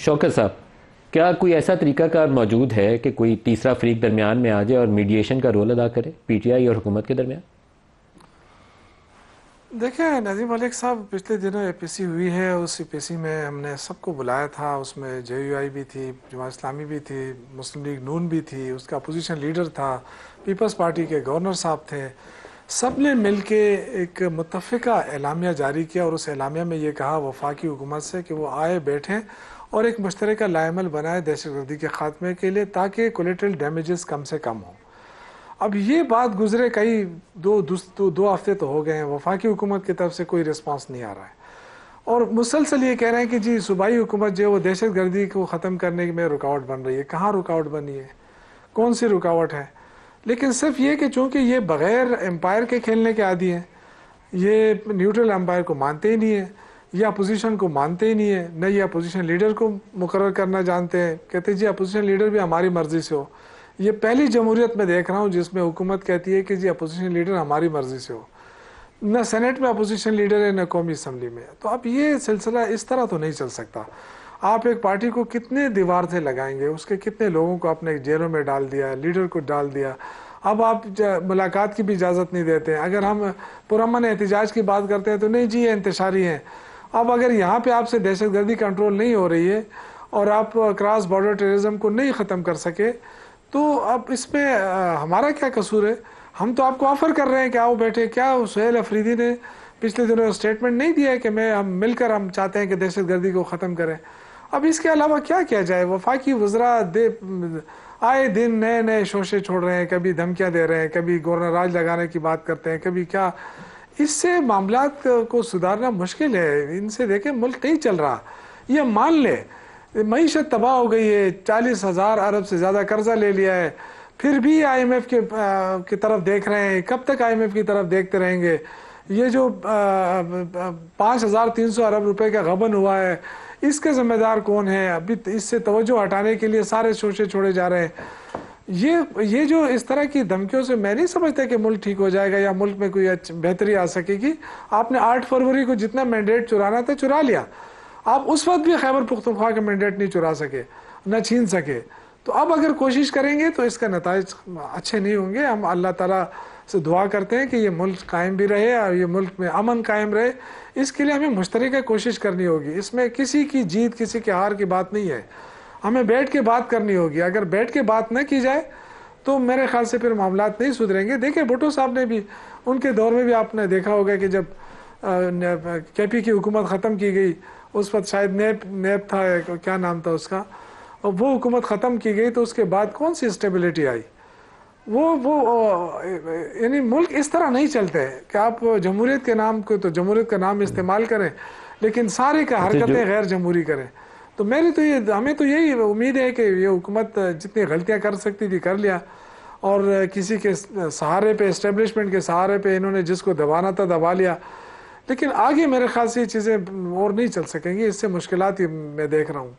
شوکت صاحب، کیا کوئی ایسا طریقہ کار موجود ہے کہ کوئی تیسرا فریق درمیان میں آ جائے اور میڈیشن کا رول ادا کرے پی ٹی آئی اور حکومت کے درمیان؟ دیکھیں نظیم ملک صاحب، پچھلے دنوں اے پی سی ہوئی ہے. اس اے پی سی میں ہم نے سب کو بلایا تھا. اس میں جے یو آئی بھی تھی، جماعت اسلامی بھی تھی، مسلم لیگ نون بھی تھی، اس کا اپوزیشن لیڈر تھا، پیپلز پارٹی کے گورنر صاحب تھے. سب نے مل کے ایک متفقہ اعلامیہ جاری کیا اور اس اعلامیہ میں یہ کہا وفاقی حکومت سے کہ وہ آئے بیٹھیں اور ایک مشترکہ لائحہ عمل بنائے دہشت گردی کے خاتمے کے لیے تاکہ کولیٹرل ڈیمیجز کم سے کم ہوں. اب یہ بات گزرے کئی دو ہفتے تو ہو گئے ہیں، وفاقی حکومت کی طرف سے کوئی رسپانس نہیں آ رہا ہے اور مسلسل یہ کہہ رہے ہیں کہ جی صوبائی حکومت جو ہے وہ دہشت گردی کو ختم کرنے میں رکاوٹ بن رہی ہے. کہاں رکاوٹ بنی ہے؟ کون سی رکاوٹ ہے؟ لیکن صرف یہ کہ چونکہ یہ بغیر امپائر کے کھیلنے کے عادی ہیں، یہ نیوٹرل امپائر کو مانتے ہی نہیں ہیں، یہ اپوزیشن کو مانتے ہی نہیں ہیں، نہ یہ اپوزیشن لیڈر کو مقرر کرنا جانتے ہیں. کہتے ہیں جی اپوزیشن لیڈر بھی ہماری مرضی سے ہو. یہ پہلی جمہوریت میں دیکھ رہا ہوں جس میں حکومت کہتی ہے کہ جی اپوزیشن لیڈر ہماری مرضی سے ہو. نہ سینٹ میں اپوزیشن لیڈر ہے، نہ قومی اسمبلی میں. تو اب یہ سلسلہ اس طرح تو نہیں چل سکتا. آپ ایک پارٹی کو کتنے دیوار سے لگائیں گے؟ اس کے کتنے لوگوں کو اپنے جیلوں میں ڈال دیا، لیڈر کو ڈال دیا. اب آپ ملاقات کی بھی اجازت نہیں دیتے ہیں. اگر ہم پرامن احتجاج کی بات کرتے ہیں تو نہیں جی یہ انتشاری ہیں. اب اگر یہاں پہ آپ سے دہشت گردی کنٹرول نہیں ہو رہی ہے اور آپ کراس بارڈر ٹیررزم کو نہیں ختم کر سکے تو اب اس میں ہمارا کیا قصور ہے؟ ہم تو آپ کو آفر کر رہے ہیں کہ آؤ بیٹھے. کیا سہیل افریدی نے پچھلے دنوں اسٹیٹمنٹ نہیں دیا ہے کہ ہم مل کر ہم چاہتے ہیں کہ دہشت گردی کو ختم کریں؟ اب اس کے علاوہ کیا کیا جائے؟ وفاقی وزراء آئے دن نئے نئے شوشے چھوڑ رہے ہیں، کبھی دھمکیاں دے رہے ہیں، کبھی گورنر راج لگانے کی بات کرتے ہیں، کبھی کیا. اس سے معاملات کو سدھارنا مشکل ہے. ان سے دیکھیں ملک نہیں چل رہا. یہ مان لے معیشت تباہ ہو گئی ہے، 40,000 ارب سے زیادہ قرضہ لے لیا ہے، پھر بھی آئی ایم ایف کی طرف دیکھ رہے ہیں. کب تک آئی ایم ایف کی طرف دیکھتے رہیں گے؟ یہ جو 5,300 ارب روپے کا غبن ہوا ہے، اس کے ذمہ دار کون ہے؟ ابھی اس سے توجہ ہٹانے کے لیے سارے شوشے چھوڑے جا رہے ہیں. یہ جو اس طرح کی دھمکیوں سے میں نہیں سمجھتا کہ ملک ٹھیک ہو جائے گا یا ملک میں کوئی بہتری آ سکے گی. آپ نے 8 فروری کو جتنا مینڈیٹ چرانا تھا چرا لیا. آپ اس وقت بھی خیبر پختونخوا کا مینڈیٹ نہیں چرا سکے، نہ چھین سکے. تو اب اگر کوشش کریں گے تو اس کا نتائج اچھے نہیں ہوں گے. ہم اللہ تعالیٰ سے دعا کرتے ہیں کہ یہ ملک قائم بھی رہے اور یہ ملک میں امن قائم رہے. اس کے لیے ہمیں مشترکہ کوشش کرنی ہوگی. اس میں کسی کی جیت کسی کے ہار کی بات نہیں ہے. ہمیں بیٹھ کے بات کرنی ہوگی. اگر بیٹھ کے بات نہ کی جائے تو میرے خیال سے پھر معاملات نہیں سدھریں گے. دیکھیں بھٹو صاحب نے بھی ان کے دور میں بھی آپ نے دیکھا ہوگا کہ جب کے پی کی حکومت ختم کی گئی، اس وقت شاید نیب تھا، کیا نام تھا اس کا، اور وہ حکومت ختم کی گئی تو اس کے بعد کون سی اسٹیبلٹی آئی؟ یعنی ملک اس طرح نہیں چلتے کہ آپ جمہوریت کے نام کو تو جمہوریت کا نام استعمال کریں لیکن سارے کا حرکتیں غیر جمہوری کریں. تو ہمیں تو یہی امید ہے کہ یہ حکومت جتنی غلطیاں کر سکتی تھی کر لیا، اور کسی کے سہارے پہ، اسٹیبلشمنٹ کے سہارے پہ انہوں نے جس کو دبانا تھا دبا لیا. لیکن آگے میرے خیال سے یہ چیزیں اور نہیں چل سکیں گی. اس سے مشکلات ہی میں دیکھ رہا ہوں.